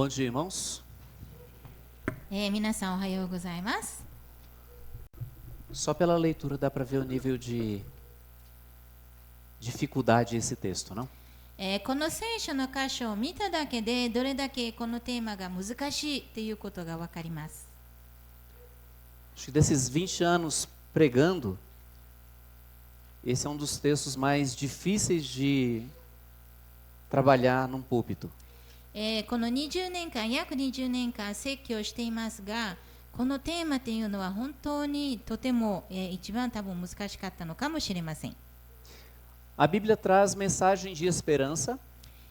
Bom dia, irmãos. 皆さんおはようございます。 Só pela leitura dá para ver o nível de dificuldade desse texto, não? この聖書の箇所を見ただけでどれだけこのテーマが難しいということがわかります。 Acho que desses 20 anos pregando, esse é um dos textos mais difíceis de trabalhar num púlpito. この20年間、約20年間説教していますが、このテーマというのは本当にとても、一番多分難しかったのかもしれません。 A Bíblia traz mensagem de esperança,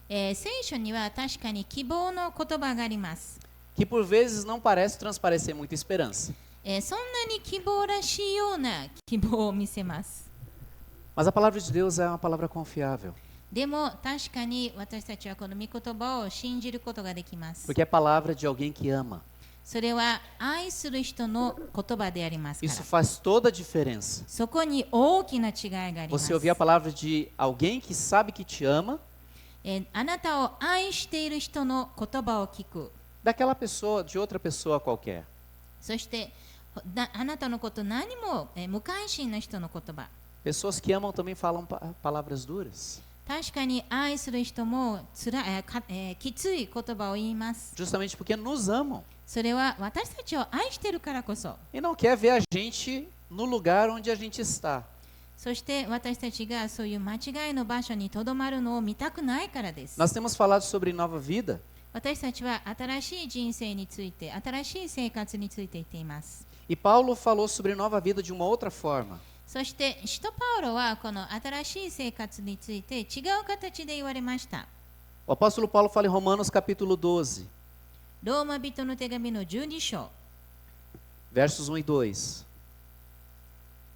聖書には確かに希望の言葉があります。 que por vezes não parece transparecer muita esperança. そんなに希望らしいような希望を見せます。 Mas a palavra de Deus é uma palavra confiável, でも確かに私たちはこの御言葉を信じることができます。 porque é a palavra de alguém que ama. それは愛する人の言葉でありますか Isso ら。 faz toda a diferença. そこに大きな違いがあります。 Você ouvir a palavra de alguém que sabe que te ama, あなたを愛している人の言葉を聞く。 daquela pessoa, de outra pessoa qualquer. そしてあなたのこと何も無関心な人の言葉。 Pessoas que amam também falam palavras duras. 確かに愛する人もきつい言葉を言います。 Justamente porque nos amam それは私たちを愛しているからこそ。 e não quer ver a gente no lugar onde a gente está. そして私たちがそういう間違いの場所にとどまるのを見たくないからです。 Nós temos falado sobre nova vida 私たちは新しい人生について、新しい生活について言っています。 e Paulo falou sobre nova vida de uma outra forma. そして使徒パウロはこの新しい生活について違う形で言われました。 O apóstolo Paulo fala em Romanos capítulo 12, ローマ人の手紙の12章。 versos 1 e 2.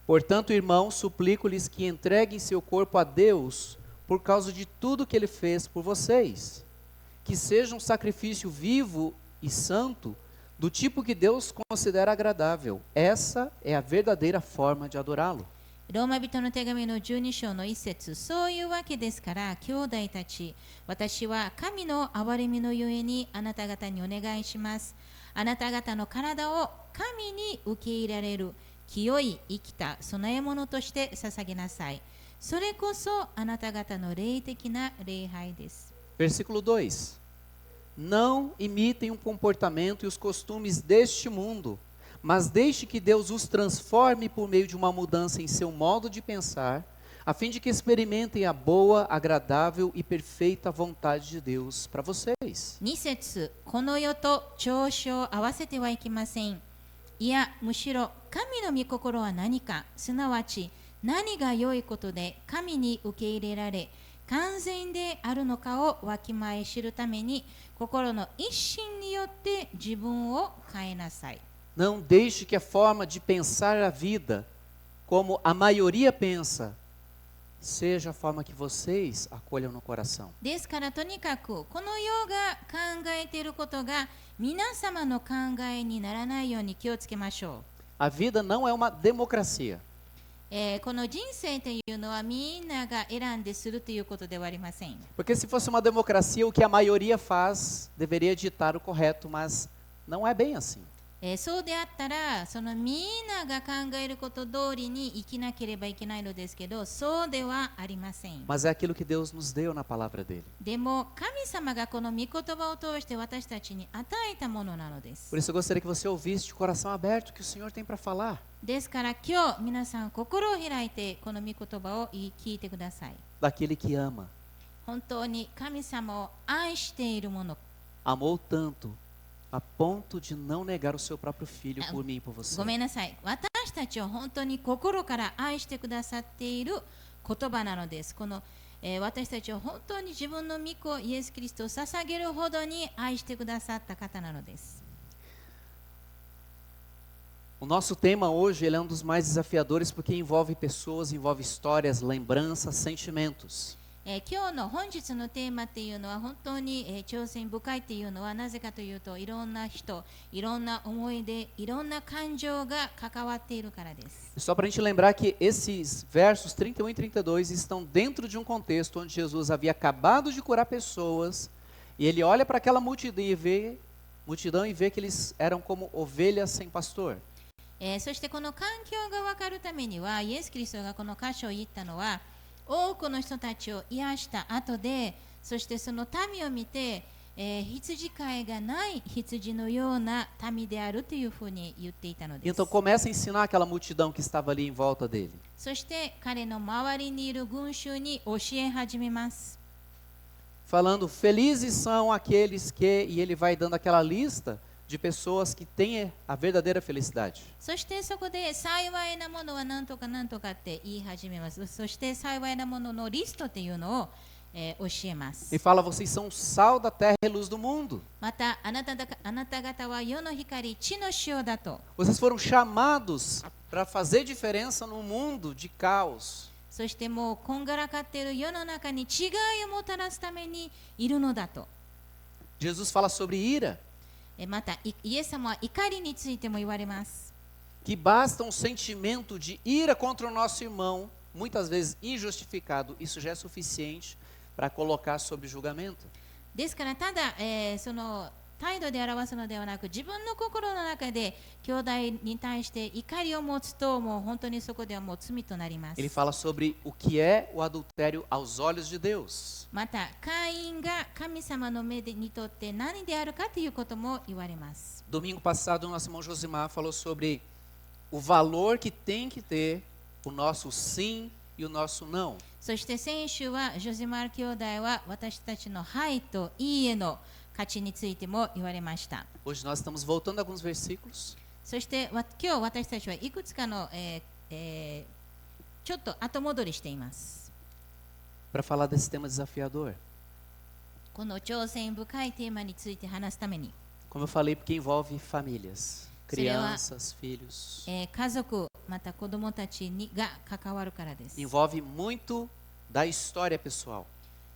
Portanto, irmãos, suplico-lhes que entreguem seu corpo a Deus por causa de tudo que ele fez por vocês. Que seja um sacrifício vivo e santo, do tipo que Deus considera agradável. Essa é a verdadeira forma de adorá-lo. ローマ人の手紙の12章の一節、そういうわけですから兄弟たち、私は神の憐れみのゆえにあなた方にお願いします。あなた方の体を神に受け入れられる清い生きた供え物として捧げなさい。それこそあなた方の霊的な礼拝です。 Versículo 2. Não imitem o comportamento e os costumes deste mundo, mas deixe que Deus os transforme por meio de uma mudança em seu modo de pensar, a fim de que experimentem a boa, agradável e perfeita vontade de Deus para vocês. 2節、この世と調子を合わせてはいけません。いや、むしろ神の御心は何か、すなわち何が良いことで神に受け入れられ、完全であるのかをわきまえ知るために、心の一心によって自分を変えなさい。 Não deixe que a forma de pensar a vida, como a maioria pensa, seja a forma que vocês acolham no coração. ですからとにかくこの世が考えていることが皆様の考えにならないように気をつけましょ A vida não é uma democracia. う。この人生というのはみんなが選んでするということではありません。 Porque se fosse uma democracia, o que a maioria faz deveria ditar o correto, mas não é bem assim. そうであったら、そのみんなが考えること通りに生きなければいけないのですけど、そうではありません。 Mas é aquilo que Deus nos deu na palavra dele. でも神様がこの御言葉を通して私たちに与えたものなのです。 Por isso eu gostaria que você ouvisse de coração aberto o que o Senhor tem para falar. ですから今日皆さん心を開いてこの御言葉を聞いてください。 Daquele que ama. 本当に神様を愛しているもの。 Amou tanto a ponto de não negar o seu próprio filho por mim e por você. ごめんなさい。私たちを本当に心から愛してくださっている言葉なのです。この、私たちを本当に自分の御子イエス・キリストを捧げるほどに愛してくださった方なのです。 O nosso tema hoje ele é um dos mais desafiadores porque envolve pessoas, envolve histórias, lembranças, sentimentos. 今日の本日のテーマっていうのは本当に、挑戦深いっていうのはなぜかというといろんな人、いろんな思い出、いろんな感情が関わっているからです。 Só para a gente lembrar que esses versos 31 e 32 estão dentro de um contexto onde Jesus havia acabado de curar pessoas E ele olha para aquela multidão e vê que eles eram como ovelhas sem pastor. そしてこの環境が分かるためには、イエス・キリストがこの箇所を言ったのは、多くの人たちを癒した後で、そしてその民を見て、羊飼いがない羊のような民であるというふうに言っていたのです。 Então começa a ensinar aquela multidão que estava ali em volta dele. そして彼の周りにいる群衆に教え始めます。 Falando, felizes são aqueles que... E ele vai dando aquela lista de pessoas que têm a verdadeira felicidade. そしてそこで幸いなものは何とか何とかって言い始めます。そして幸いなもののリストっていうのを、教えます。 E fala, vocês são sal da terra e luz do mundo. またあなた方は世の光、地の塩だと。 Vocês foram chamados para fazer diferença num mundo de caos. そしてもうこんがらかっている世の中に違いをもたらすためにいるのだと。 Jesus fala sobre ira, またイエス様は怒りについても言われます。 que basta um sentimento de ira contra o nosso irmão, muitas vezes injustificado, isso já é suficiente para colocar sob julgamento. ですからただ、その態度で表すのではなく、自分の心の中で兄弟に対して怒りを持つと、もう本当にそこではもう罪となります。 Ele fala sobre o que é o adultério aos olhos de Deus. また会員が神様の目にとって何であるかということも言われます。 Domingo passado, o nosso irmão Josimar falou sobre o valor que tem que ter o nosso sim e o nosso não. そして先週はジョゼマール兄弟は私たちのはいといいえの価値についても言われました。 Hoje nós estamos voltando a alguns versículos そして今日私たちはいくつかの、ちょっと後戻りしています。 para falar desse tema desafiador. この挑戦深いテーマについて話すために、 Como eu falei, porque envolve famílias, crianças, filhos. 家族また子供たちが関わるからです。 Envolve muito da história pessoal.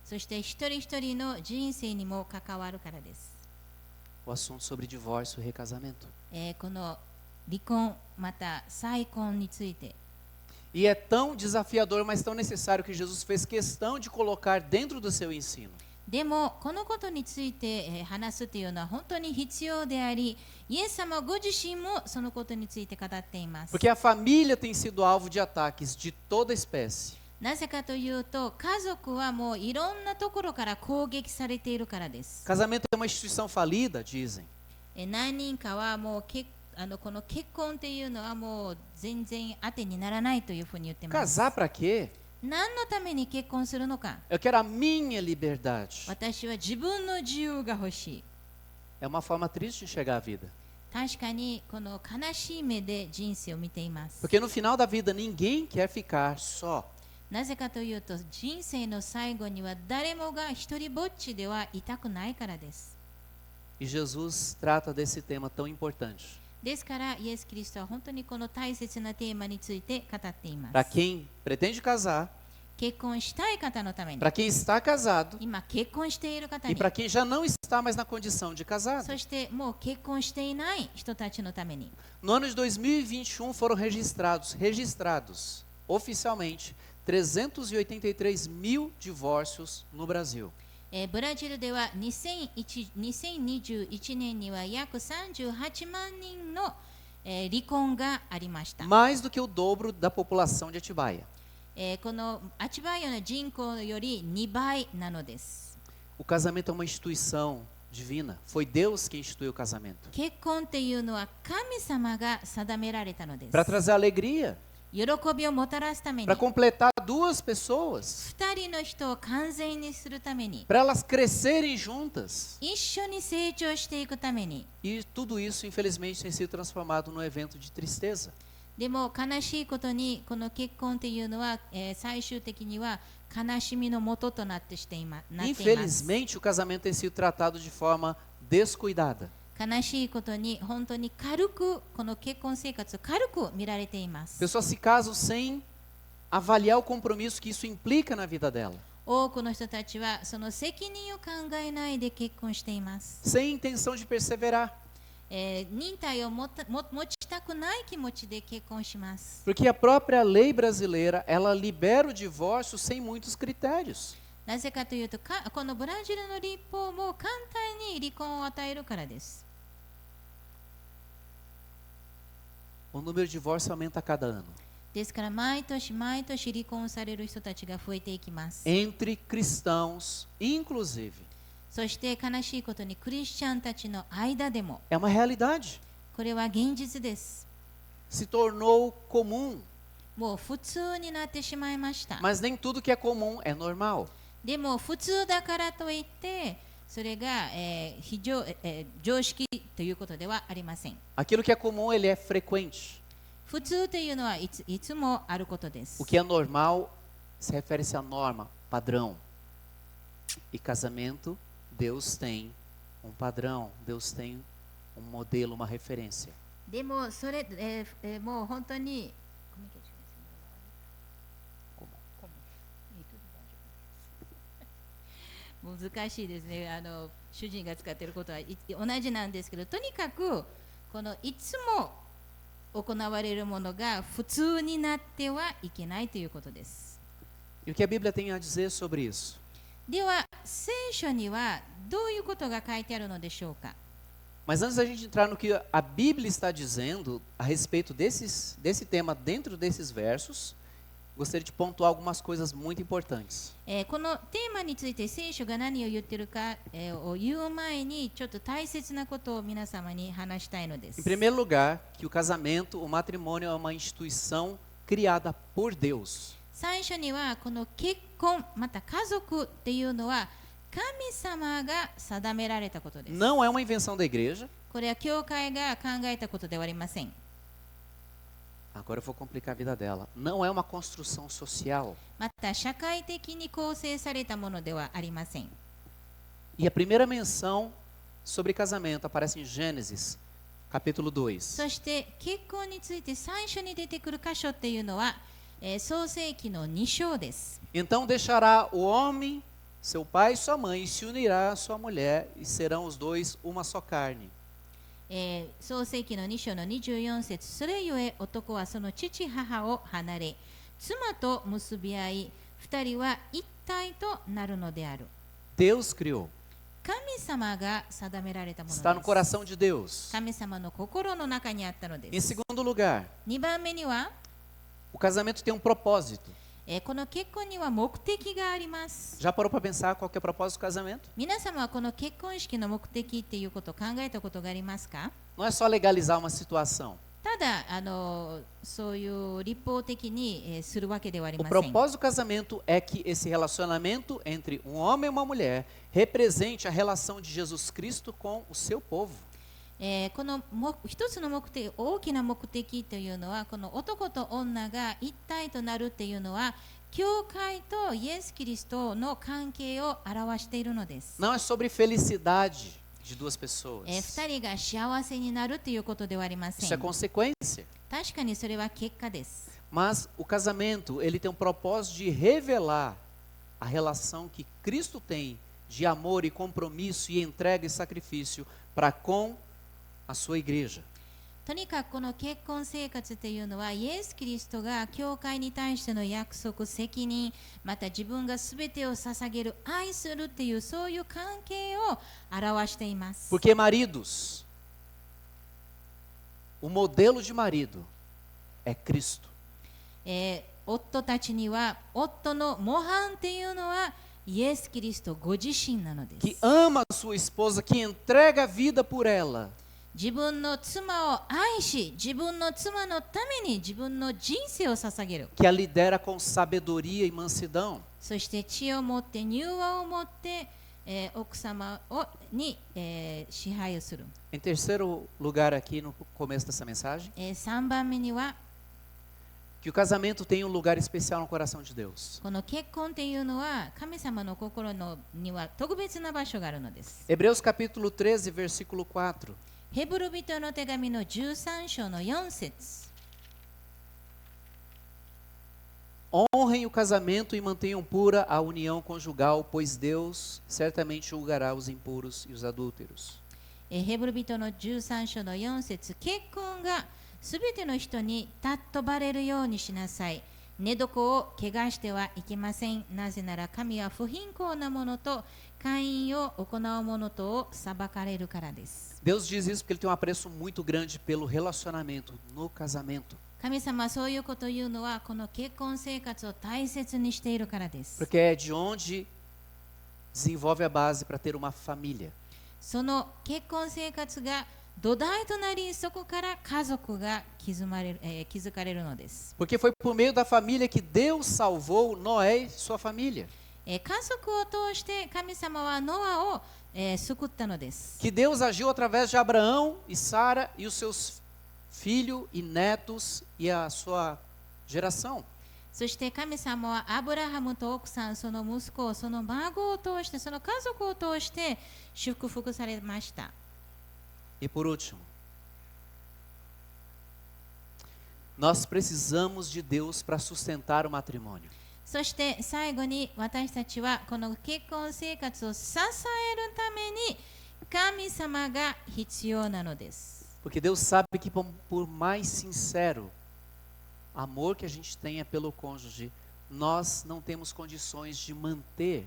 そして一人一人の人生にも関わるからです。 O assunto sobre divórcio e recasamento. この離婚また再婚について、 E é tão desafiador, mas tão necessário que Jesus fez questão de colocar dentro do seu ensino. でもこのことについて話すというのは本当に必要であり、イエス様ご自身もそのことについて語っています。 Porque a família tem sido alvo de ataques de toda espécie. なぜかというと、家族はもういろんなところから攻撃されているからです。 Casamento é uma instituição falida, dizem. 何人かはもうこの結婚っていうのはもう全然当てにならないというふうに言ってます。 Casar para quê? 何のために結婚するのか。 Eu quero a minha liberdade. 私は自分の自由が欲しい。 É uma forma triste de enxergar a vida. 確かにこの悲しい目で人生を見ています。 Porque no final da vida ninguém quer ficar só. なぜかというと、人生の最後には誰もが一人ぼっちではいたくないからです。 E Jesus trata desse tema tão importante. ですからイエス・キリストは本当にこの大切なテーマについて語っていま Para す。 quem pretende casar, 結婚したい方のために、 para quem está casado 今結婚している方 e に、 para quem já não está mais na condição de casado. そしてもう結婚していない人たちのために、 No ano de 2021 foram registrados oficialmente 383 mil divórcios no Brasil. ブラジルでは2021年には約38万人の、離婚がありました。 Mais do que o dobro da população de Atibaia. このアチバイアの人口より2倍なのです。 O casamento é uma instituição divina. Foi Deus quem instituiu o casamento. 結婚っていうのは神様が定められたのです。 Para trazer alegria, 喜びをもたらすために、 para completar duas pessoas, 2人の人を完全にするために、 para elas crescerem juntas. 一緒に成長していくために。 E tudo isso, infelizmente, tem sido transformado num evento de tristeza. でも悲しいことに、この結婚っていうのは、最終的には悲しみの元となっています。 Infelizmente, o casamento tem sido tratado de forma descuidada. 悲しいことに本当に軽く、この結婚生活を軽く見られています。 Pessoas se casam sem avaliar o compromisso que isso implica na vida dela. 多くの人たちはその責任を考えないで結婚しています。 Sem intenção de perseverar. 忍耐を持ちたくない気持ちで結婚します。 Porque a própria lei brasileira, ela libera o divórcio sem muitos critérios. なぜかというと、このブラジルの立法も簡単に離婚を与えるからです。O número de divórcio aumenta a cada ano. ですから毎年毎年離婚される人たちが増えていきます。 Entre cristãos, inclusive. そして悲しいことにクリスチャンたちの間でも É uma realidade. これは現実です。 Se tornou comum. もう普通になってしまいました。 Mas nem tudo que é comum é normal. でも普通だからといってそれが、常識ということではありません。 Aquilo que é comum, ele é frequente. 普通というのはいつもあることです。 O que é normal se refere-se à norma, padrão. E casamento, Deus tem um padrão, Deus tem um modelo, uma referência. でもそれ、もう本当に 難しいですね。主人が使っていることは同じなんですけど、とにかくこのいつも行われるものが普通になってはいけないということです。 E o que a Bíblia tem a dizer sobre isso? では聖書にはどういうことが書いてあるのでしょうか。 Mas antes da gente entrar no que a Bíblia está dizendo a respeito desse tema dentro desses versos, gostaria de pontuar algumas coisas muito importantes. このテーマについて聖書が何を言っているか、を言う前にちょっと大切なことを皆様に話したいのです。 Em primeiro lugar, que o casamento, o matrimônio é uma instituição criada por Deus. 最初にはこの結婚また家族っていうのは神様が定められたことです。 Não é uma invenção da igreja. これは教会が考えたことではありません。 Agora eu vou complicar a vida dela. Não é uma construção social. また社会的に構成されたものではありません。 E a primeira menção sobre casamento aparece em Gênesis, capítulo 2. そして結婚について最初に出てくる箇所っていうのは、創世記の2章です。 Então deixará o homem, seu pai e sua mãe, e se unirá à sua mulher, e serão os dois uma só carne. 創世記の2章の24節、それゆえ男はその父母を離れ妻と結び合い二人は一体となるのである。 Deus criou. 神様が定められたもの Está no です。 coração de Deus. 神様の心の中にあったので Em す。 segundo lugar, 2番目には、 o casamento tem um propósito. この結婚には目的があります。 Já parou para pensar qual que é o propósito do casamento? 皆様はこの結婚式の目的っていうことを考えたことがありますか？ Não é só legalizar uma situação. ただそういう立法的に、するわけではあり O ません。 propósito do casamento é que esse relacionamento entre um homem e uma mulher represente a relação de Jesus Cristo com o seu povo. この一つの目的、大きな目的というのは、この男と女が一体となるっていうのは、教会とイエス・キリストの関係を表しているのです。 Não é sobre felicidade de duas pessoas. 二人が幸せになるということではありませ Isso é ん。 consequência. 確かにそれは結果です。 Mas o casamento, ele tem um propósito de revelar a relação que Cristo tem de amor e compromisso e entrega e sacrifício para com a sua igreja. とにかくこの結婚生活というのは、イエス・キリストが教会に対しての約束、責任、また自分が全てを捧げる、愛するっていうそういう関係を表しています。 Porque maridos, o modelo de marido é Cristo. 夫たちには夫の模範っていうのはイエス・キリストご自身なのです。 Que ama a sua esposa, que entrega a vida por ela. 自分の妻を愛し、自分の妻のために自分の人生を捧げる。 Que a lidera com sabedoria e mansidão. そして知を持って柔和を持って、奥様に、支配をする。 Em terceiro lugar aqui no começo dessa mensagem, 3番目には、 que o casamento tem um lugar especial no coração de Deus. この結婚っていうのは神様の心には特別な場所があるのです。 Hebreus capítulo 13, versículo 4. ヘブル人の手紙の13章の4節。 Honrem o casamento e mantenham pura a união conjugal, pois Deus certamente julgará os impuros e os adúlteros. ヘブル人の13章の4節。結婚がすべての人に尊ばれるようにしなさい。寝床を汚してはいけません。なぜなら神は不貧困なものと姦淫を行う者とを裁かれるからです。Deus diz isso porque Ele tem um apreço muito grande pelo relacionamento no casamento. 神様はそういうことを言うのはこの結婚生活を大切にしているからです。 Porque é de onde desenvolve a base para ter uma família. その結婚生活が土台となり、そこから家族が築かれるのです。 Porque foi por meio da família que Deus salvou Noé e sua família. 家族を通して神様はノアを救ったのです。 Que Deus agiu através de Abraão e Sara e os seus filhos e netos e a sua geração. そして神様はアブラハムと奥さん、その息子、その孫を通して、その家族を通して祝福されました。 E por último, nós precisamos de Deus para sustentar o matrimônio. そして最後に私たちはこの結婚生活を支えるために神様が必要なのです。 Porque Deus sabe que por mais sincero amor que a gente tenha pelo cônjuge, nós não temos condições de manter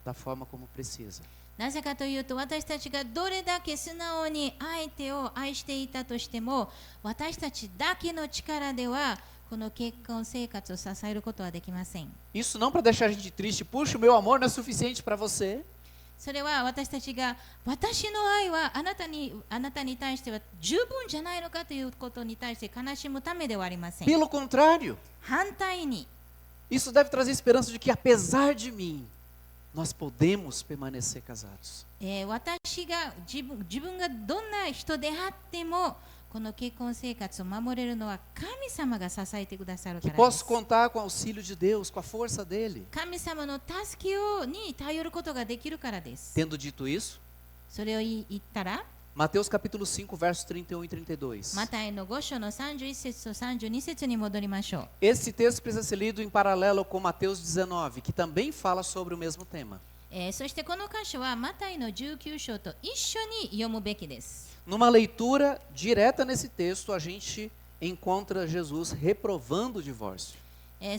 da forma como precisa. なぜかというと、私たちがどれだけ素直に相手を愛していたとしても、私たちだけの力ではこの結婚生活を支えることはできません。 Isso não para deixar a gente triste, puxa, o meu amor não é suficiente para você. それは私たちが私の愛はあなたに対しては十分じゃないのかということに対して悲しむためではありません。 Pelo contrário, 反対に、 isso deve trazer esperança de que apesar de mim, nós podemos permanecer casados. 私が自分がどんな人であってもこの結婚生活を守れるのは神様が支えてくださるか Que らで posso す。 contar com o auxílio de Deus, com a força dele. 神様の助けに頼ることができるからです。 Tendo dito isso, それを言ったら、 Mateus capítulo 5, versos 31 e 32. マタイの5章の31節と32節に戻りましょう。 Esse texto precisa ser lido em paralelo com Mateus 19, que também fala sobre o mesmo tema. そしてこの箇所はマタイの19章と一緒に読むべきです。 Numa leitura direta nesse texto, a gente encontra Jesus reprovando o divórcio.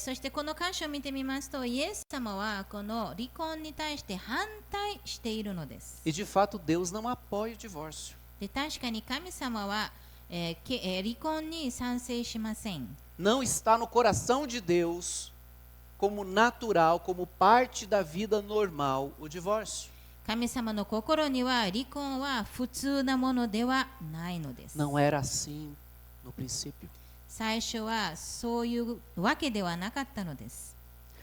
そしてこの箇所を見てみますと、イエス様はこの離婚に対して反対しているのです。 E de fato, Deus não apoia o divórcio. で、確かに神様は、離婚に賛成しません。 Não está no coração de Deus como natural, como parte da vida normal, o divórcio. 神様の心には離婚は普通なものではないのです。 Não era assim no princípio. 最初はそういうわけではなかったのです。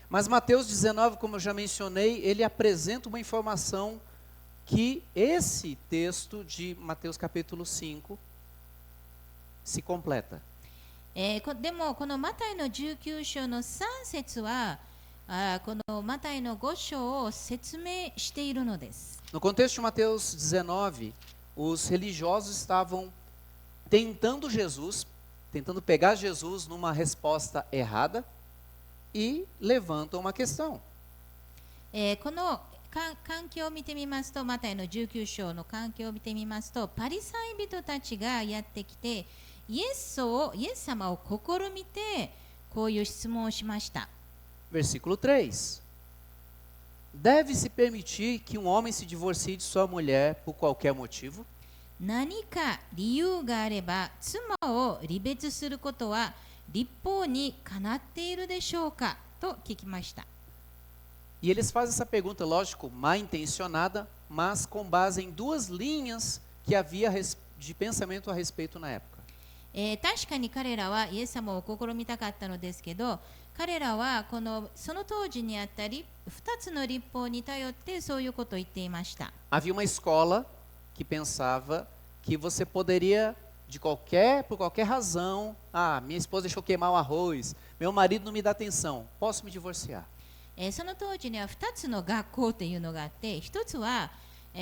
Mas Mateus 19, como eu já mencionei, ele apresenta uma informação que esse texto de Mateus capítulo 5 se completa. でもこのマタイの19章の3節はこのマタイの5章を説明しているのです。 No contexto de Mateus 19, os religiosos estavam tentando pegar Jesus numa resposta errada e levantam uma questão. この環境を見てみますと、マタイの19章の環境を見てみますと、パリサイ人たちがやってきて、イエス様を試みて、こういう質問をしました。 Versículo 3. Deve-se permitir que um homem se divorcie de sua mulher por qualquer motivo? 何か理由があれば、妻を離別することは律法にかなっているでしょうかと聞きました。 E eles fazem essa pergunta, lógico, mal intencionada, mas com base em duas linhas que havia de pensamento a respeito na época. 確かに彼らはイエス様を試みたかったのですけど、彼らはその当時にあった2つの律法に頼ってそういうことを言っていました。 Havia uma escola que pensava que você poderia, por qualquer razão, minha esposa deixou queimar o arroz, meu marido não me dá atenção, posso me divorciar. その当時には2つの学校というのがあって、1つは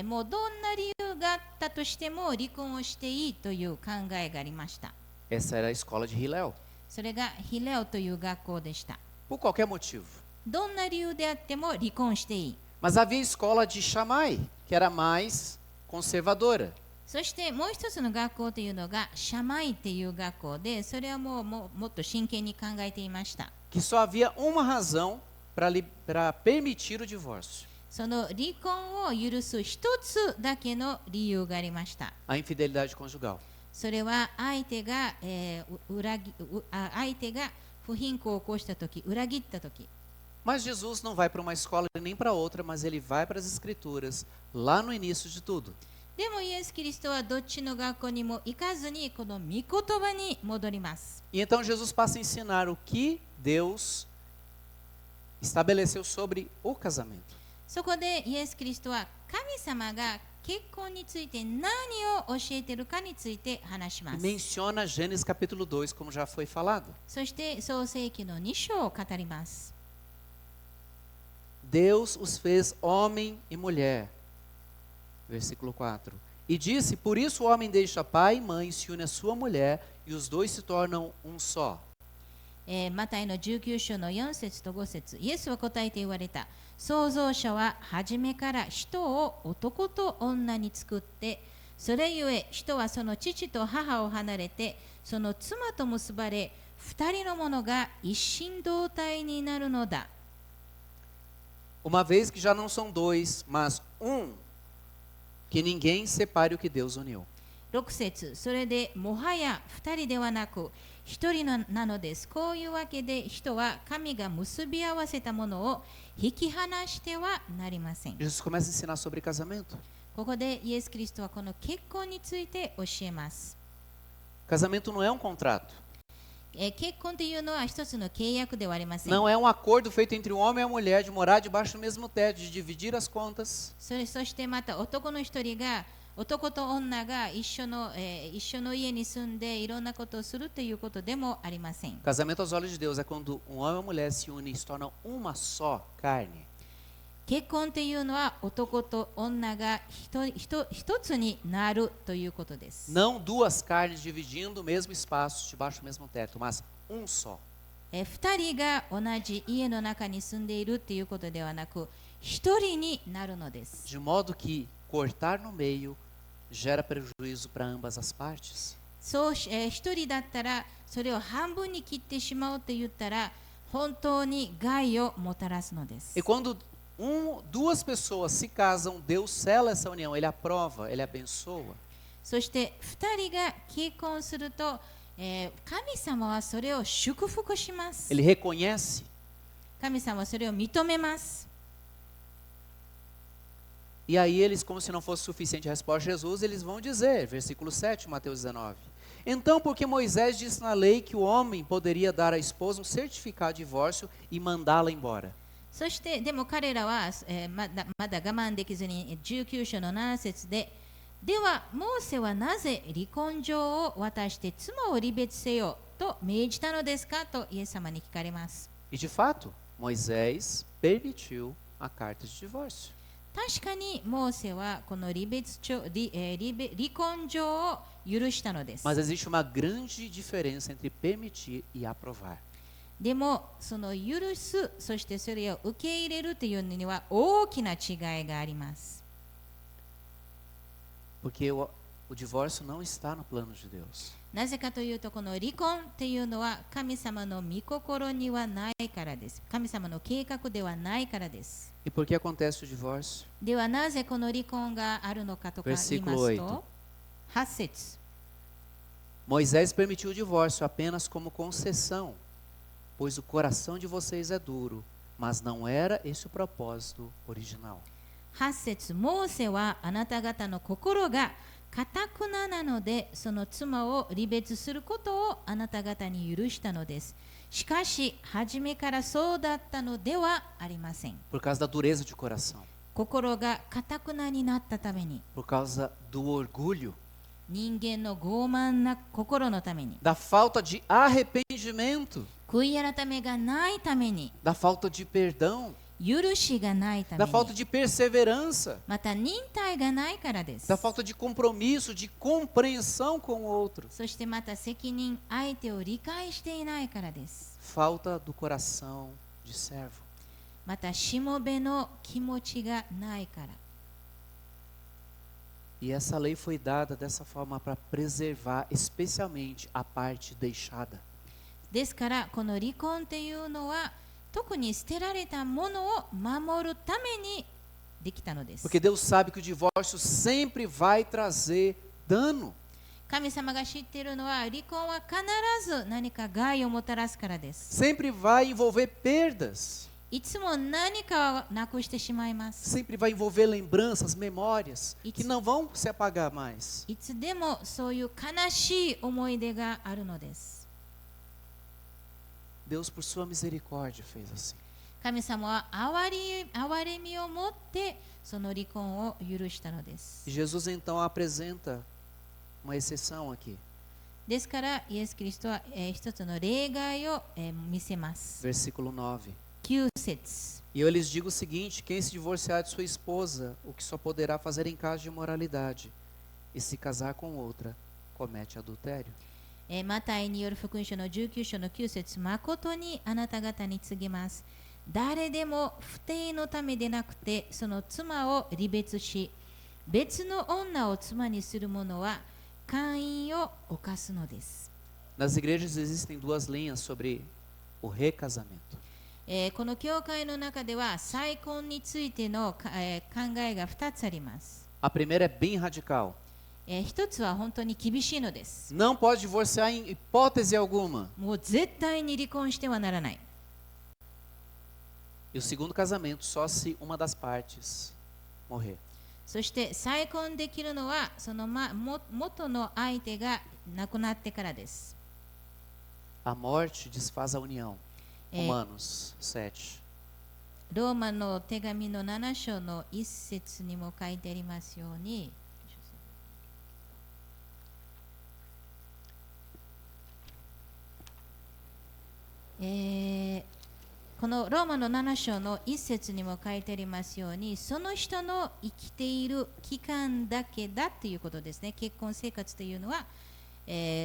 もうどんな理由があったとしても離婚をしていいという考えがありました。 Essa era a escola de Hillel. それがヒレオという学校でした。 Por qualquer motivo. どんな理由であっても離婚していい。 Mas havia a escola de Shammai, que era mais conservadora. そしてもう一つの学校というのがシャマイという学校で、それはもっと真剣に考えていました。que só havia uma razão para permitir o divórcio: その離婚を許す一つだけの理由がありました。 a infidelidade conjugal. それは相手が不貧困を起こしたとき、裏切ったとき。 Mas Jesus não vai para uma escola nem para outra, mas ele vai para as Escrituras, lá no início de tudo. でもイエス・キリストはどっちの学校にも行かずにこの御言葉に戻ります。 E então Jesus passa a ensinar o que Deus estabeleceu sobre o casamento. そこでイエス・キリストは神様が結婚について何を教えているかについて話しま E す。 menciona Gênesis capítulo 2, como já foi falado. そして創世記の2章を語ります。 Deus os fez homem e mulher. Versículo 4. E disse: Por isso o homem deixa pai e mãe, se une à sua mulher, e os dois se tornam um só. マタイの19章の4節と5節、イエスは答えて言われた。創造者は初めから人を男と女に作って、それゆえ人はその父と母を離れて、その妻と結ばれ、二人のものが一心同体になるのだ。 Uma vez que já não são dois, mas um, que ninguém separe o que Deus uniu. 6節、それでもはや二人ではなく一人なのです。こういうわけで人は神が結び合わせたものを引き離してはなりません。 Jesus começa a ensinar sobre casamento. ここでイエス・キリストはこの結婚について教えます。 Casamento não é um contrato. 結婚というのは一つの契約ではありません。 Não é um acordo feito entre o homem e a mulher de morar debaixo do mesmo teto, de dividir as contas. そしてまた男の一人が男と女が一緒の家に住んでいろんなことをするということでもありません。 Casamento aos olhos de Deus é quando um homem e uma mulher se unem e se tornam uma só carne. 結婚というのは男と女が一つになるということです。 Não duas carnes dividindo o mesmo espaço debaixo do mesmo teto, mas um só. 二人が同じ家の中に住んでいるということではなく、一人になるのです。 De modo que cortar no meio gera prejuízo para ambas as partes. そう一人だったらそれを半分に切ってしまうと言ったら本当に害をもたらすのです。 E quando duas pessoas se casam, Deus sela essa união, Ele aprova, Ele abençoa. そして二人が結婚すると、神様はそれを祝福します。 Ele reconhece. 神様はそれを認めます。 E aí eles, como se não fosse suficiente a resposta de Jesus, eles vão dizer, versículo 7, Mateus 19. Então, porque Moisés disse na lei que o homem poderia dar à esposa um certificado de divórcio e mandá-la embora. そしてでも彼らは、まだ我慢できずに19章の7節で、ではモーセはなぜ離婚状を渡して妻を離別せよと命じたのですかとイエス様に聞かれます。 E de fato, Moisés permitiu a carta de divórcio. 確かにモーセはこの離婚状を許したのです。 Mas existe uma grande diferença entre permitir e aprovar. でもその許す、そしてそれを受け入れるというのには大きな違いがあります。 Porque o divórcio não está no plano de Deus. なぜかというとこの離婚というのは神様の御心にはないからです。神様の計画ではないからです。 E por que acontece o divórcio? ではなぜこの離婚があるのかとか言いますと、8節。 Moisés permitiu o divórcio apenas como concessão, pois o coração de vocês é duro, mas não era esse o propósito original. 8節、モーセはあなた方の心が堅くなのでその妻を離別することをあなた方に許したのです。しかし初めからそうだったのではありません。 Por causa da dureza de coração, 心が堅くなになったために、 por causa do orgulho, 人間の傲慢な心のために、 da falta de arrependimento, 悔い改めがないために、 da falta de perdão, 許しがないため da falta に、 de perseverança, また忍耐がないからです。 da falta de compromisso, de compreensão com o outro, そしてまた責任、相手を理解していないからです。 falta do coração de servo. またしもべの気持ちがないから。 E essa lei foi dada dessa forma para preservar especialmente a parte deixada. ですからこの離婚っていうのは特に捨てられたものを守るためにできたのです。 Porque Deus sabe que o divórcio sempre vai trazer dano. 神様が知っているのは離婚は必ず何か害をもたらすからです。 Sempre vai envolver perdas. いつも何かをなくしてしまいます。 Sempre vai envolver lembranças, memórias, It's- que não vão se apagar mais. いつでもそういう悲しい思い出があるのです。 Deus, por sua misericórdia, fez assim. 神様は憐れみを持ってその離婚を許したのです。 E Jesus então apresenta uma exceção aqui. ですからイエス・キリストは、一つの例外を、見せます。 Versículo 9. 9節。 E eu lhes digo o seguinte: quem se divorciar de sua esposa, o que só poderá fazer em caso de imoralidade, e se casar com outra, comete adultério. マタイによる福音書の19章の9節、誠にあなた方に告げます。誰でも不貞のためでなくて、その妻を離別し、別の女を妻にする者は姦淫を犯すのです。 Nas igrejas existem duas linhas sobre o recasamento. この教会の中では再婚についての、考えが2つあります。 A primeira é bem radical. 一つは本当に厳しいのです。 Não pode divorciar em hipótese alguma. もう絶対に離婚してはならない。 E o segundo casamento só se uma das partes morrer. そして再婚できるのはその、元の相手が亡くなってからです。 A morte desfaz a união. えー Romanos 7. ローマの手紙の7章の1節にも書いてありますように、このローマの7章の1節にも書いてありますように、その人の生きている期間だけだということですね。結婚生活というのは、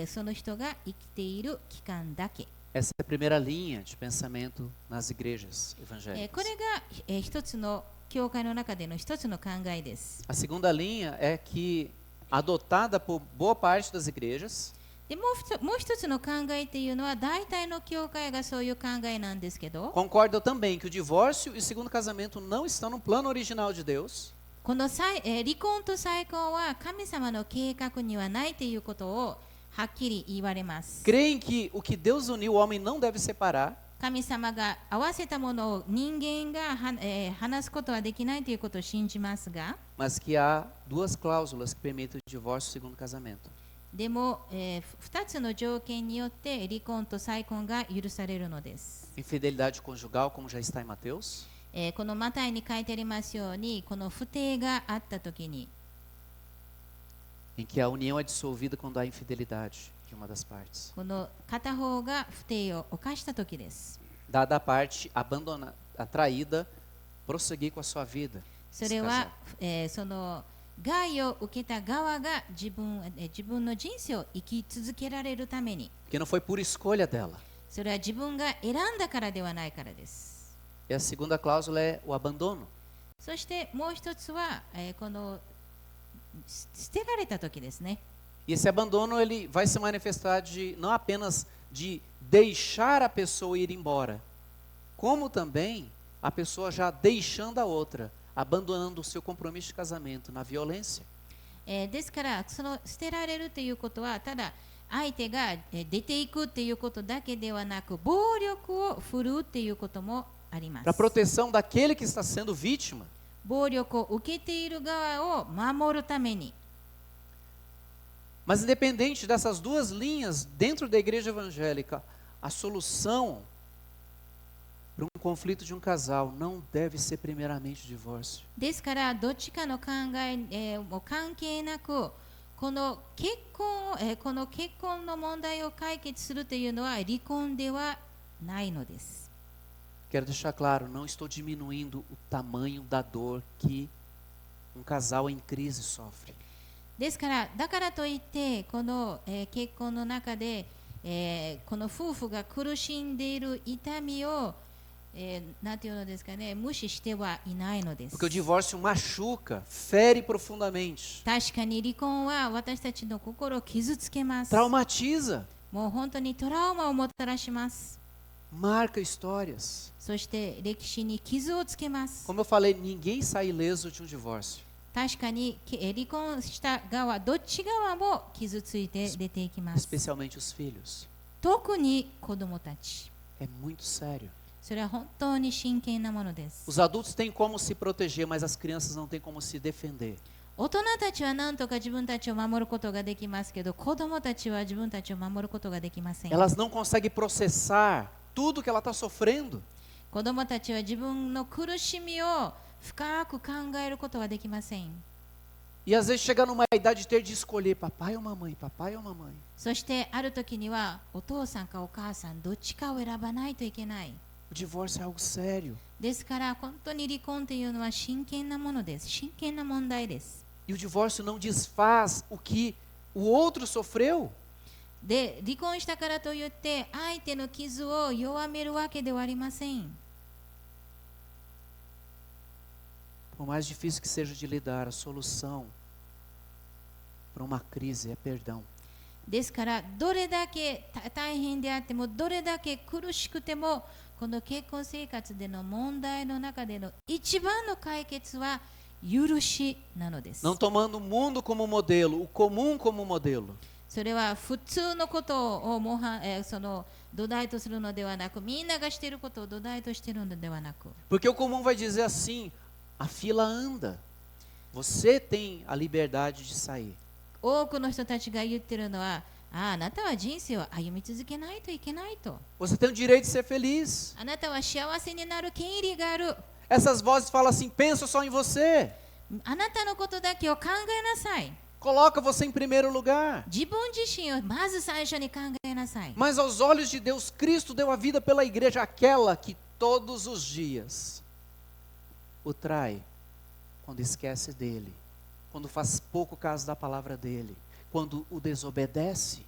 その人が生きている期間だけ。 Essa é a primeira linha de pensamento nas igrejas こ evangélicas. れが、一つの教会の中での一つの考えです。 A segunda linha é que, adotada por boa parte das igrejas, でもう一つの考えっていうのは大体の教会がそういう考えなんですけど、 concordam também que o divórcio e o segundo casamento não estão no plano original de Deus. この離婚と再婚は神様の計画にはないということをはっきり言われます。 Creem que o que Deus uniu, o homem não deve separar. 神様が合わせたものを人間が離すことはできないということを信じますが、 Mas que há duas cláusulas que permitem o divórcio e o segundo casamento. でも、2つの条件によって離婚と再婚が許されるのです。 Infidelidade conjugal, como já está em Mateus. このマタイに書いてありますように、この不貞があったときに、 Em que a união é dissolvida quando há infidelidade de uma das partes. この片方が不貞を犯したときです。 Dada a parte atraída, prosseguir com a sua vida. それは、その害を受けた側が自分の人生を生き続けられるために、 Porque não foi por escolha dela. それは自分が選んだからではないからです。 E a segunda cláusula é o abandono. そしてもう一つは、この捨てられた時ですね。 E esse abandono ele vai se manifestar não apenas de deixar a pessoa ir embora, como também a pessoa já deixando a outra, abandonando o seu compromisso de casamento na violência. ですからその捨てられるということはただ相手が出ていくということだけではなく、暴力を振るうということもありま Para a す。 proteção daquele que está sendo vítima. 暴力を受けている側を守るために。 Mas independente dessas duas linhas dentro da igreja evangélica, a solução para um conflito de um casal não deve ser primeiramente o divórcio. ですからどっちかの考え、も関係なく、この結婚の問題を解決するというのは離婚ではないのです。 Quero deixar claro, não estou diminuindo o tamanho da dor que um casal em crise sofre. ですからだからといってこの、結婚の中で、この夫婦が苦しんでいる痛みを、なんていうのですかね、無視してはいないのです。 Porque o divórcio machuca, fere profundamente, 確かに離婚は私たちの心を傷つけます。 traumatiza. もう本当にトラウマをもたらします。 marca histórias. そして歴史に傷をつけます。 Como eu falei, ninguém sai ileso de um divórcio. 確かに離婚した側、どっち側も傷ついて出ていきます。 Especialmente os filhos. 特に子供たち。 É muito sério. それは本当に真剣なものです。 Os adultos têm como se proteger, mas as crianças não têm como se defender. 大人たちは何とか自分たちを守ることができますけど、子供たちは自分たちを守ることができません。 Elas não conseguem processar tudo que ela está sofrendo. 子供たちは自分の苦しみを深く考えることはできません。 E às vezes chega numa idade de ter de escolher papai ou mamãe, papai ou mamãe. そしてある時にはお父さんかお母さんどっちかを選ばないといけない。 O divórcio é algo sério. ですから本当に離婚というのは真剣なものです。真剣な問題です。 E o divórcio não desfaz o que o outro sofreu. で、離婚したからといって相手の傷を弱めるわけではありません。 Por mais difícil que seja de lidar, a solução para uma crise é perdão. ですからどれだけ大変であってもどれだけ苦しくてもこの結婚生活での問題の中での一番の解決は許しなのです。 Não tomando o mundo como modelo, o comum como modelo. それは普通のことをその土台とするのではなく、みんながしていることを土台としているのではなく、 Porque o comum vai dizer assim: a fila anda. Você tem a liberdade de sair. 多くの人たちが言っているのは、あなたは人生を歩み続けないといけないと。 Você tem o direito de ser feliz. あなたは幸せになる権利がある。 Essas vozes falam assim: pensa só em você. あなたのことだけを考えなさい。 Coloca você em primeiro lugar. 自分自身をまず最初に考えなさい。 Mas aos olhos de Deus, Cristo deu a vida pela igreja, aquela que todos os dias o trai, quando esquece dele, quando faz pouco caso da palavra dele, quando o desobedece.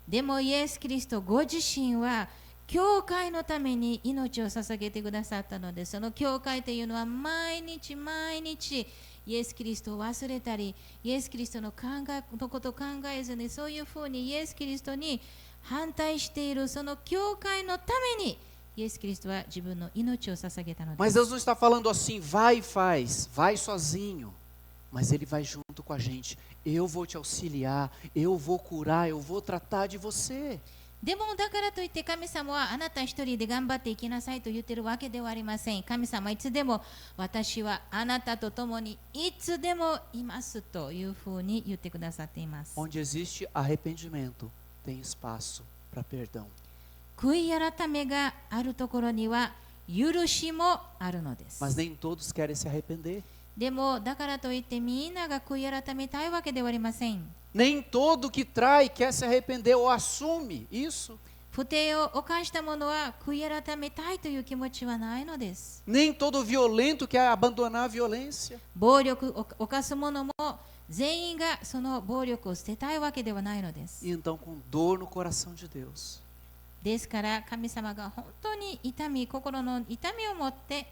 でもイエス・キリストご自身は教会のために命を捧げてくださったので、その教会というのは毎日毎日イエス・キリストを忘れたり、イエス・キリストのことを考えずに、そういうふうにイエス・キリストに反対しているその教会のためにイエス・キリストは自分の命を捧げたのです。 Mas Deus não está falando assim: vai e faz, vai sozinho. Mas Ele vai junto com a gente. Eu vou te auxiliar, eu vou curar, eu vou tratar de você. でもだからといって神様はあなた一人で頑張っていきなさいと言っているわけではありません。神様はいつでも私はあなたと共にいつでもいますというふうに言ってくださっています。 Onde existe arrependimento, tem espaço para perdão. 悔い改めがあるところには許しもあるのです。 Mas nem todos querem se arrepender. でもだからといってみんなが悔い改めたいわけではありません。 Nem todo que trai quer se arrepender ou assume isso. 不貞を犯した者は悔い改めたいという気持ちはないのです。 Nem todo violento quer abandonar a violência. 暴力を犯す者も全員がその暴力を捨てたいわけではないのです。 E então, com dor no coração de Deus, ですから神様が本当に心の痛みを持って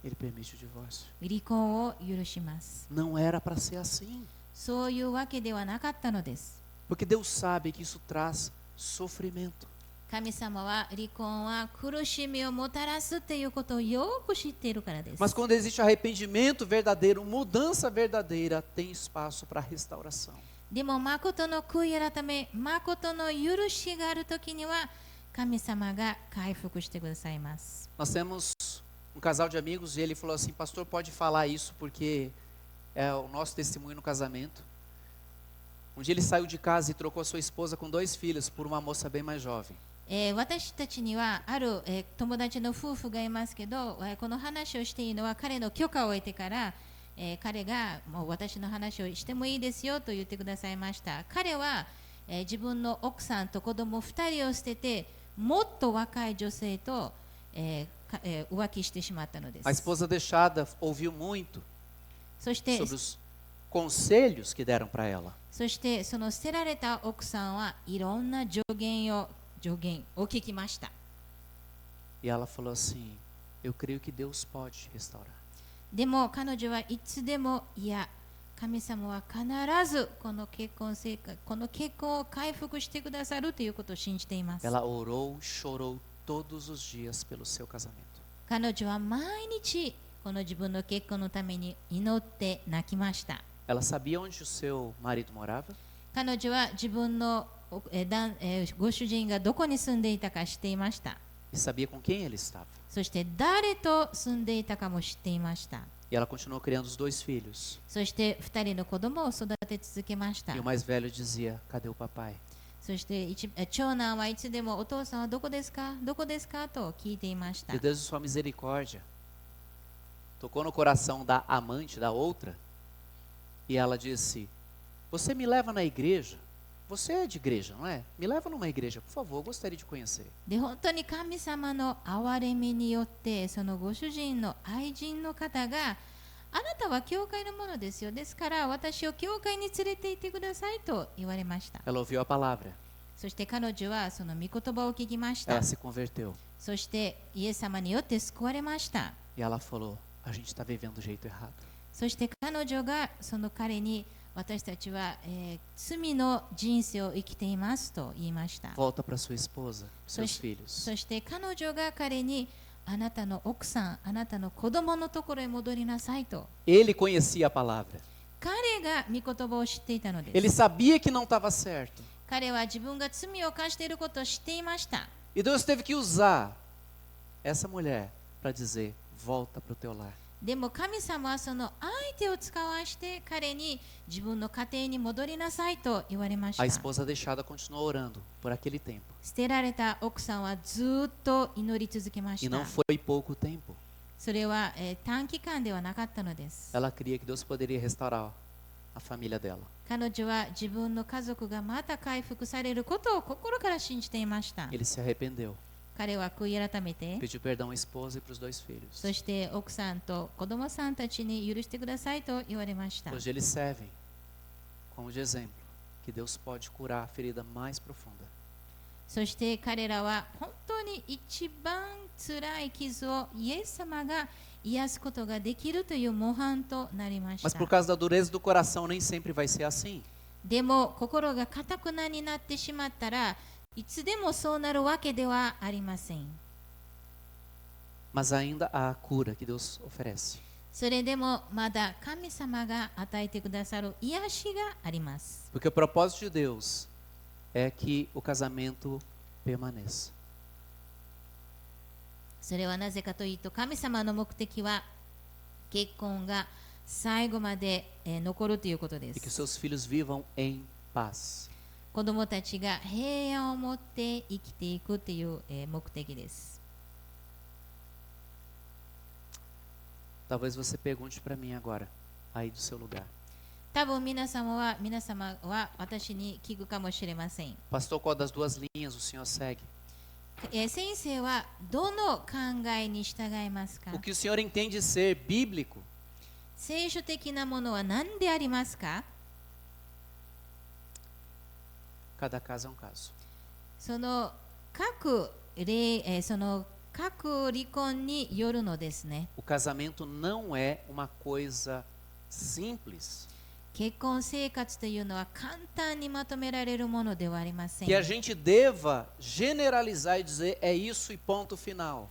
Ele permite o divórcio. 離婚を許します。 Não era para ser assim. そういうわけではなかったのです。 Porque Deus sabe que isso traz sofrimento. 神様は離婚は苦しみをもたらすということをよく知っているからです。 Mas quando existe arrependimento verdadeiro, mudança verdadeira, tem espaço para restauração. でも誠の悔い改め、誠の許しがあるときには神様が回復してくださいます。 Nós temos um casal de amigos e ele falou assim: pastor, pode falar isso porque é o nosso testemunho no casamento. Um dia ele saiu de casa e trocou sua esposa com 2 filhos por uma moça bem mais jovem. 私たちにはある、友達の夫婦がいますけど、この話をしていいのは彼の許可を得てから、彼がもう私の話をしてもいいですよと言ってくださいました。彼は、自分の奥さんと子供2人を捨ててもっと若い女性と、浮気してしまったのです。 A esposa deixada ouviu muito そして sobre os conselhos que deram para ela. そしてその捨てられた奥さんはいろんな助言を聞きました。 E ela falou assim: eu creio que Deus pode restaurar. でも彼女はいつでも神様は必ずこの結婚生活、この結婚を回復してくださるということを信じています。 Ela orou, chorou todos os dias pelo seu casamento. 彼女は毎日この自分の結婚のために祈って泣きました。 Ela sabia onde o seu marido morava? 彼女は自分のご主人がどこに住んでいたか知っていました。 E sabia com quem ele estava. そして誰と住んでいたかも知っていました。 E ela continuou criando os 2 filhos. そして2人の子供を育て続けました。 E o mais velho dizia: cadê o papai? そして長男はいつでもお父さんはどこですかどこですかと聞いていました。 De Deus de sua misericórdia. Tocou no coração da amante, da outra. E ela disse: você me leva na igreja? Você é de igreja, não é? Me leva numa igreja, por favor, eu gostaria de conhecer. で本当に神様の憐れみによってそのご主人の愛人の方があなたは教会のものですよ。ですから私を教会に連れて行ってくださいと言われました。 Ela ouviu a palavra. そして彼女はその御言葉を聞きました。 Ela se converteu. そしてイエス様によって救われました。 E ela falou: a gente está vivendo do jeito errado. そして彼女がその彼に私たちは、罪の人生を生きていますと言いました。 Volta para sua esposa, seus filhos. そして彼女が彼にあなたの奥さん、あなたの子供のところへ戻りなさいと。 Ele conhecia a palavra. 彼が御言葉を知っていたのです。 Ele sabia que não estava certo. 彼は自分が罪を犯していることを知っていました。 E Deus teve que usar essa mulher para dizer: volta para o teu lar. でも神様はその相手を使わして彼に自分の家庭に戻りなさいと言われまし A た。 esposa deixada continuou orando por aquele tempo. 捨てられた奥さんはずっと祈り続けま E した。 não foi pouco tempo. それは、短期間ではなかったのです。 Ela cria que Deus poderia restaurar a família dela. 彼女は自分の家族がまた回復されることを心から信じていました。 Ele se arrependeu. 彼は悔い改めて、 Pediu perdão à esposa e para os 2 filhos. そして奥さんと子供さんたちに許してくださいと言われました。 Hoje eles servem como de exemplo que Deus pode curar a ferida mais profunda. そして彼らは本当に一番辛い傷をイエス様が癒すことができるという模範となりまし Mas た。 por causa da dureza do coração, nem sempre vai ser assim. でも心が堅くなになってしまったらいつでもそうなるわけではありません。 Mas ainda há a cura que Deus oferece. それでもまだ神様が与えてくださる癒しがあります。 Porque o propósito de Deus é que o casamento permaneça. それはなぜかというと神様の目的は結婚が最後まで残るということで E que os す。 seus filhos vivam em paz. 子供たちが平安を持って生きていくという目的です。 Talvez você pergunte para mim agora, aí do seu lugar. 多分皆様は私に聞くかもしれません。 Pastor, qual das 2 linhas o senhor segue? 先生はどの考えに従いますか？ O que o senhor entende ser bíblico? 聖書的なものは何でありますか？ Cada caso é um caso. その各離婚によるのですね。 O casamento não é uma coisa simples. 結婚生活というのは簡単にまとめられるものではありません。 Que a gente deva generalizar e dizer é isso e ponto final.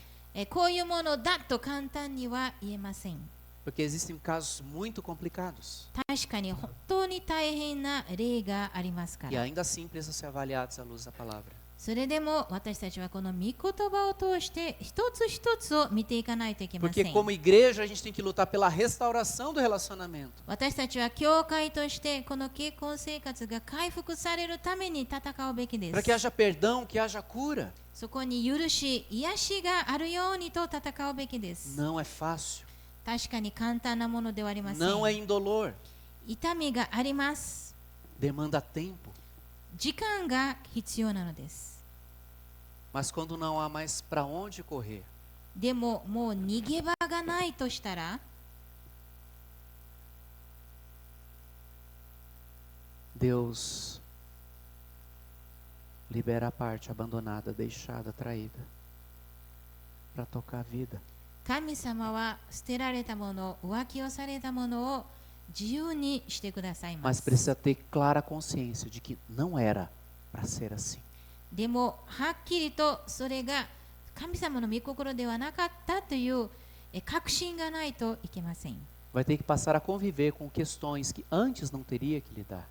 こういうものだと簡単には言えません。 Porque existem casos muito complicados. 確かに本当に大変な例がありますか E ら。 ainda assim precisam ser avaliados à luz da palavra. それでも私たちはこの御言葉を通して一つ一つを見ていかないといけませ Porque ん。 como igreja a gente tem que lutar pela restauração do relacionamento. 私たちは教会としてこの結婚生活が回復されるために戦うべきで Para que す。 haja perdão, que haja cura. そこに許し、癒しがあるようにと戦うべきです。 Não é fácil. 確かに簡単なものではありませ Não é ん。 indolor. 痛みがあります。 Demanda tempo. 時間が必要なのです。 Mas quando não há mais para onde correr, でももう逃げ場がないとしたら、 Deus libera a parte abandonada, deixada, traída, para tocar a vida. 神様は捨てられたもの、浮気をされたものを自由にしてくださいま mas す。 precisa ter clara consciência de que não era para ser assim. でもはっきりとそれが神様の御心ではなかったという確信がないといけません。 Vai ter que passar a conviver com questões que antes não teria que lidar.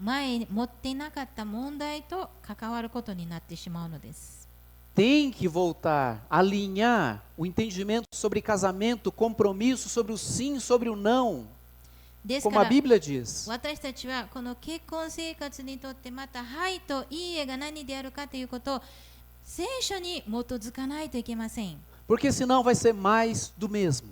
前持っていなかった問題と関わることになってしまうのです。 Tem que voltar, alinhar o entendimento sobre casamento, compromisso, sobre o sim, sobre o não, です como か a ら Bíblia diz. 私たちはこの結婚生活にとってまたはいといいえが何であるかということを聖書に基づかないといけません。 Porque senão vai ser mais do mesmo.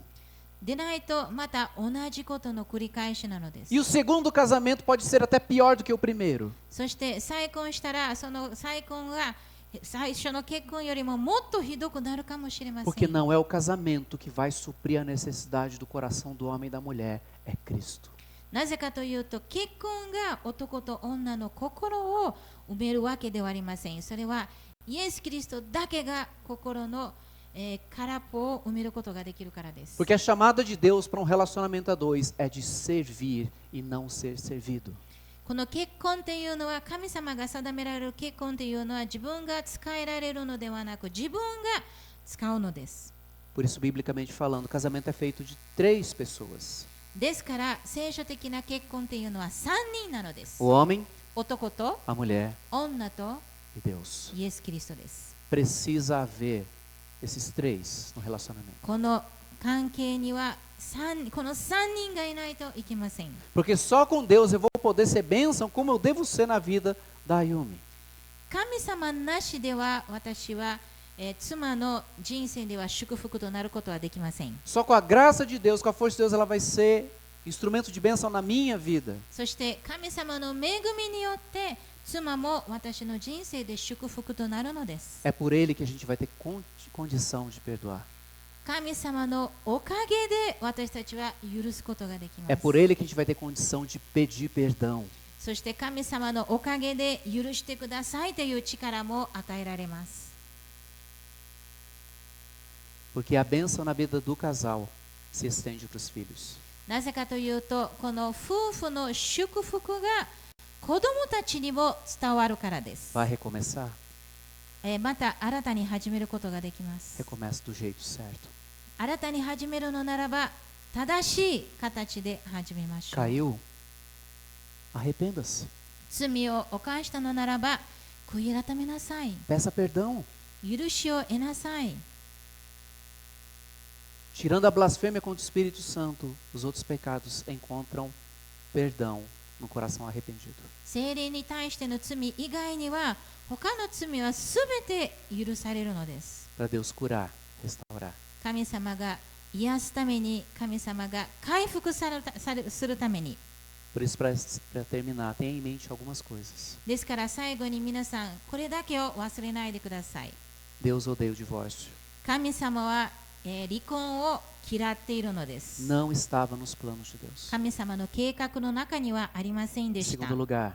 でないとまた同じことの繰り返しなのです。 E o segundo casamento pode ser até pior do que o primeiro. そして再婚したらその再婚が最初の結婚よりももっとひどくなるかもしれませ Porque ん。 não é o casamento que vai suprir a necessidade do coração do homem e da mulher, é Cristo. なぜかというと結婚が男と女の心を埋めるわけではありません。それはイエス・キリストだけが心の空っぽを埋めることができるからです。 Porque a chamada de Deus para um relacionamento a dois é de servir e não ser servido. この結婚というのは神様が定められる結婚というのは自分が使えられるのではなく自分が使うのです。 Por isso, biblicamente falando, o casamento é feito de 3 pessoas: ですから聖書的な結婚というのは3人なのです。 o homem, 男と a mulher 女と e Deus. イエス・キリストです。 Precisa haver esses 3 no relacionamento. この関係にはこの3人がいないといけません。 Porque só com Deus eu vou poder ser bênção como eu devo ser na vida da Ayumi. 神様なしでは私は、妻の人生では祝福となることはできません。 Só com a graça de Deus, com a força de Deus, ela vai ser instrumento de bênção na minha vida. そして神様の恵みによって妻も私の人生で祝福となるのです。 É por Ele que a gente vai ter condição de perdoar. 神様のおかげで私たちは許すことができま É す。 por Ele que a gente vai ter condição de pedir perdão. そして神様のおかげで許してくださいという力も与えられます。 Porque a bênção na vida do casal se estende para os filhos. なぜかというと、この夫婦の祝福が子供たちにも伝わるからです。 Vai recomeçar? また新たに始めることができます。 Recomeça do jeito certo. 新たに始めるのならば、正しい形で始めましょう。 Caiu? Arrependa-se. 罪を犯したのならば、悔い改めなさい。 Peça perdão. 許しを得なさい。 Tirando a blasfêmia contra o Espírito Santo, os outros pecados encontram perdão no coração arrependido. 聖霊に対しての罪以外には、他の罪はすべて許されるのです。 Para Deus curar, restaurar. 神様が癒すために、神様が回復するために。 Por isso, para terminar, tenha em mente algumas coisas. ですから最後に皆さん、これだけを忘れないでください。 Deus odeia o divórcio. 神様は、離婚を嫌っているのです。 Não estava nos planos de Deus. 神様の計画の中にはありませんで Em した。 segundo lugar,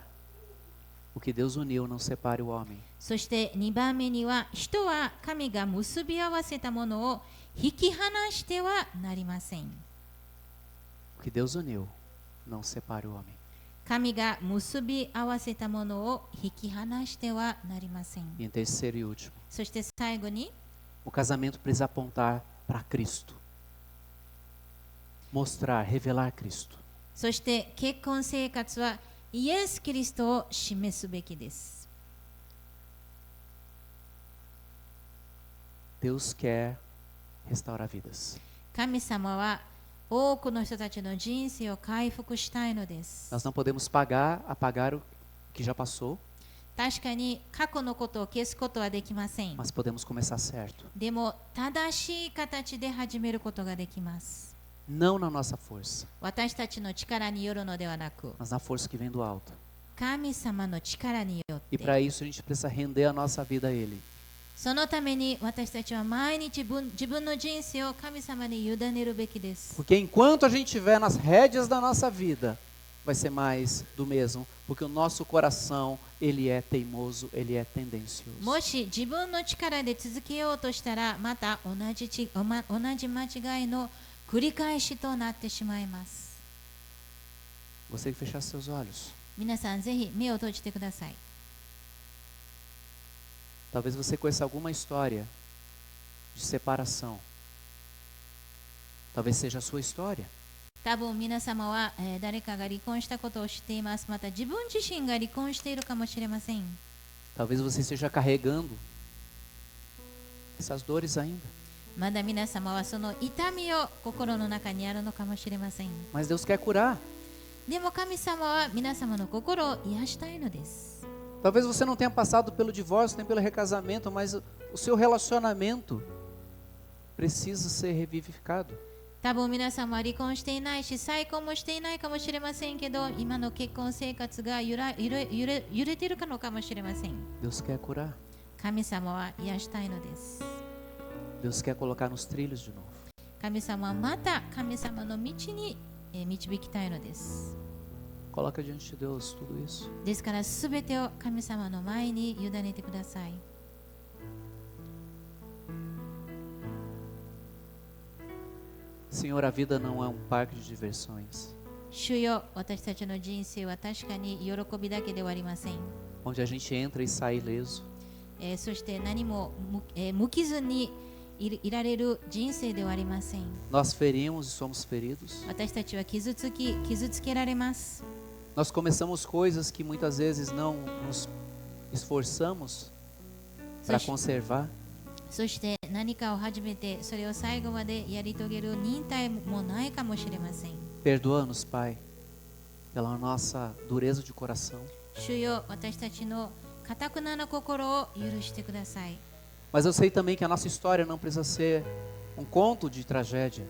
o que Deus uniu não separe o homem. そして2番目には、人は神が結び合わせたものを引き離してはなりません。 O que Deus uniu, não separe o homem. 神が結び合わせたものを引き離してはなりません。 E em terceiro e último, そして最後に、 o casamento precisa apontar para Cristo. Mostrar, revelar Cristo. そして結婚生活はイエス・キリストを示すべきです。 Deus quer restaurar vidas. 神様は多くの人たちの人生を回復したいのです。 Nós não podemos apagar o que já passou, 確かに過去のことを消すことはできません。 mas podemos começar certo. でも正しい形で始めることができます。 Não na nossa força, 私たちの力によるのではなく、 mas na força que vem do alto. 神様の力によっ E て。 para isso a gente precisa render a nossa vida a Ele. そのために私たちは毎日自分の人生を神様に委ねるべきです。 Porque enquanto a gente estiver nas rédeas da nossa vida, vai ser mais do mesmo, porque o nosso coração, ele é teimoso, ele é tendencioso. もし自分の力で続けようとしたら、また同じ間違いの繰り返しとなってしまいます。Você que fechar seus olhos. 皆さんぜひ目を閉じてください。 Talvez você conheça alguma história de separação. Talvez seja a sua história. 多分皆様は、誰かが離婚したことを知っています。また自分自身が離婚しているかもしれません。 Talvez você esteja carregando essas dores ainda. まだ皆様はその痛みを心の中にあるのかもしれません。 Mas Deus quer curar. でも神様は皆様の心を癒したいのです。 Talvez você não tenha passado pelo divórcio nem pelo recasamento, mas o seu relacionamento precisa ser revivificado. 多分皆様は離婚していないし再婚もしていないかもしれませんけど、今の結婚生活が揺れているのかもしれません。 Deus quer curar. 神様は癒したいのです。 Deus quer colocar nos trilhos de novo. 神様はまた神様の道に導きたいのです。 Coloca diante de Deus tudo isso. ですからすべてを神様の前に委ねてください。 Senhor, a vida não é um parque de diversões, 主よ、私たちの人生は確かに喜びだけではありません。 onde a gente entra e sai ileso. そして何も無傷にいられる人生ではありません。 Nós ferimos e somos feridos. 私たちは傷つけられます。 Nós começamos coisas que muitas vezes não nos esforçamos para conservar. そして何かを始めてそれを最後までやり遂げる忍耐もないかもしれません。 Perdoa-nos, Pai, pela nossa dureza de coração. 主よ、私たちの堅な心を許してください。 Mas eu sei também que a nossa história não precisa ser um conto de tragédia.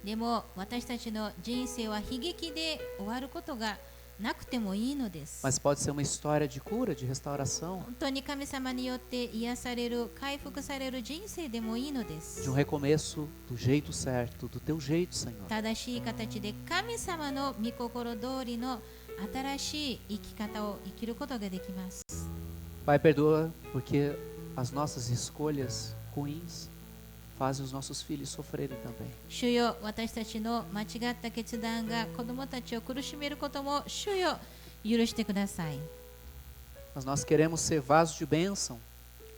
でも私たちの人生は悲劇で終わることがなくてもいいのです。 Mas pode ser uma história de cura, de restauração, 本当に神様によって癒される、回復される人生でもいいので de す um。recomeço do jeito certo, do teu jeito, Senhor. 正しい形で神様の御心通りの新しい生き方を生きることができます。 Pai, perdoa porque as nossas escolhas ruins fazem os nossos filhos sofrerem também. 主よ、私たちの間違った決断が子供たちを苦しめることも主よ、許してください。 Mas nós queremos ser vasos de bênção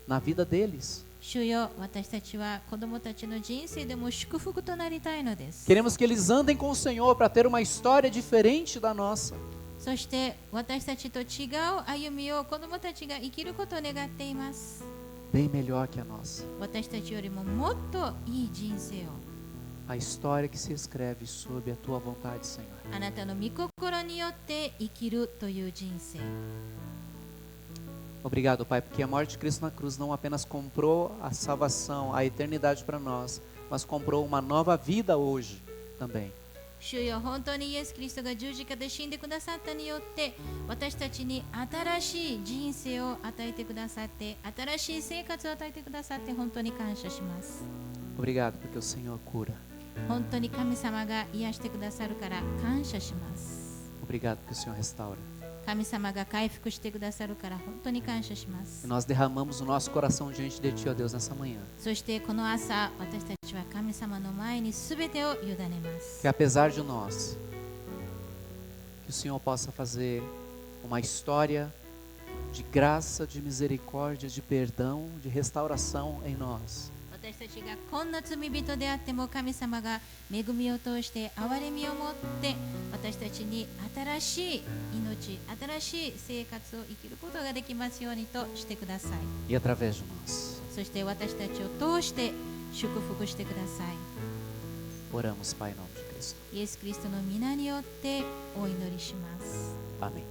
na vida deles. 主よ、私たちは子供たちの人生でも祝福となりたいのです。 Queremos que eles andem com o Senhor para ter uma história diferente da nossa. そして私たちと違う歩みを子供たちが生きることを願っています。 Bem melhor que a nossa. 私たちよりももっといい人生を A história que se escreve sob a tua vontade, Senhor. あなたの御心によって生きるという人生。 Obrigado, Pai, porque a morte de Cristo na cruz não apenas comprou a salvação, a eternidade para nós, mas comprou uma nova vida hoje também. 主よ、本当にイエス・キリストが十字架で死んでくださったによって私たちに新しい人生を与えてくださって、新しい生活を与えてくださって本当に感謝します。 Obrigado porque o Senhor cura. 本当に神様が癒してくださるから感謝します。 Obrigado porque o Senhor restaura. 神様が回復してくださるから本当に感謝しま E す。 nós derramamos o nosso coração diante de Ti, ó Deus, nessa manhã. そしてこの朝、私たちは神様の前に全てを委ねます。 Que apesar de nós, que o Senhor possa fazer uma história de graça, de misericórdia, de perdão, de restauração em nós. 私たちがこんな罪人であっても神様が恵みを通して憐れみを持って私たちに新しい命、新しい生活を生きることができますようにとしてください。 E através de nós. そして私たちを通して祝福してください。 Oramos, Pai, em nome de Cristo. イエス・キリストの皆によってお祈りします。Amém.